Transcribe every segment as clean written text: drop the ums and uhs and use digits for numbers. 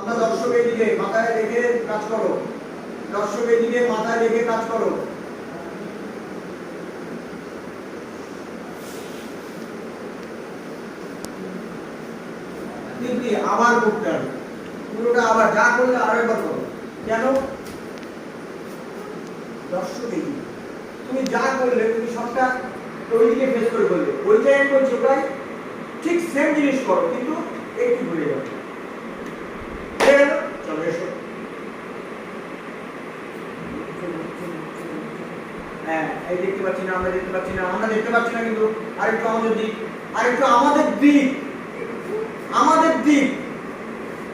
তোমরা দর্শকের দিকে মাথায় রেখে কাজ করো, দর্শকের দিকে মাথায় রেখে কাজ করো। দিদি আবার করতে হবে, পুরোটা আবার যা করলে আরেকবার করো। কেন? দর্শকের দিকে তুমি যা করলে তুমি সবটা ওই দিকে ফেস করে করলে, ওইটাই আমি বলছি ওটাই ঠিক সেম জিনিস করো, কিন্তু একটু ঘুরে যাও। চলো এসো। হ্যাঁ, এই দেখতে পাচ্ছি না, আমরা দেখতে পাচ্ছি না, আমরা দেখতে পাচ্ছি না, কিন্তু আরেকটু আমাদের দিক, আরেকটু আমাদের দিক, আমাদের দিক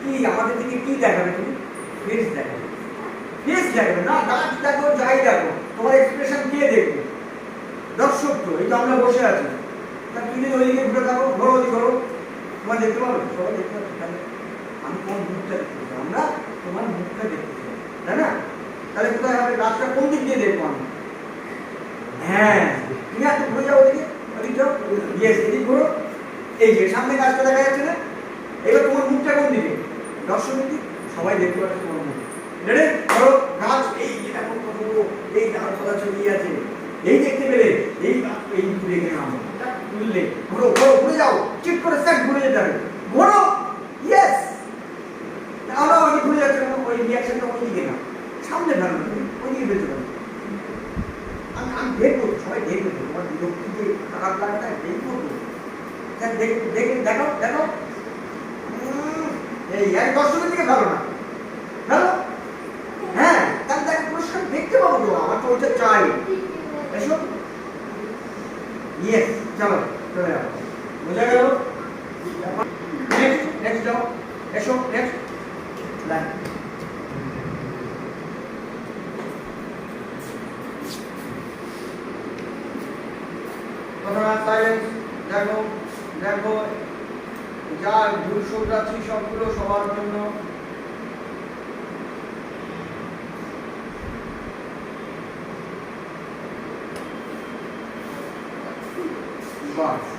কি, আমাদের দিকে কি দেখাবে তুমি? ফেস দেখাবে, ফেস দেখাবে না, গাছ দেখো, যাই দেখো, তোমার এক্সপ্রেশন কে দেখবে? দর্শক তো, এই তো আমরা বসে আছি, তা তুমি যদি ওইদিকে ঘুরে থাকো, ঘোরো ওদিকে ঘোরো, তোমার দেখতে পাবে, সবাই দেখতে পাবে। তাহলে আমি কোন মুখটা দেখতে চাই? আমরা তোমার মুখটা দেখতে চাই, তাই না? তাহলে কোথায় হবে? গাছটা কোন দিক দিয়ে দেখবো আমি? হ্যাঁ, তুমি একটু ঘুরে যাও ওদিকে, ওদিক যাও, ইয়েস, এদিক ঘুরো, এই যে সামনে গাছটা দেখা যাচ্ছে না? এবার তোমার মুখটা কোন দিকে? দর্শকের দিক, সবাই দেখতে পাচ্ছে তোমার মুখ। রেডি? ধরো গাছ, এই যে দেখো কত বড়, এই গাছ পালা ছড়িয়ে আছে, এই দেখতে পেলে, এই এই দেখে নাও, তুললে, ঘোরো ঘোরো, ঘুরে যাও, চিট করে সেট ঘুরে যেতে হবে, ঘোরো, ইয়েস। আমরা ওই ঘুরে যাচ্ছে, ওই রিয়াকশনটা ওই দিকে না, সামনে ফেলো, ওই দিকে ফেলতে পারো। আমি দেখবো, সবাই দেখবে, তোমার বিরক্তি যে খারাপ লাগাটা দেখবো তো, দেখে দেখো দেখো, এই এক দর্শকের দিকে ভালো না, ভালো, হ্যাঁ, তাহলে তাকে পুরস্কার দেখতে পাবো তো, আমার তো ওইটা চাই। এসো, ইয়েস, চলো চলে যাও, বোঝা গেল? নেক্সট নেক্সট যাও, এসো নেক্সট লাইন। প্রথমে সাইলেন্স, দেখো দেখো, যা ভুল শুধরাচ্ছি সবগুলো সবার জন্য। বাস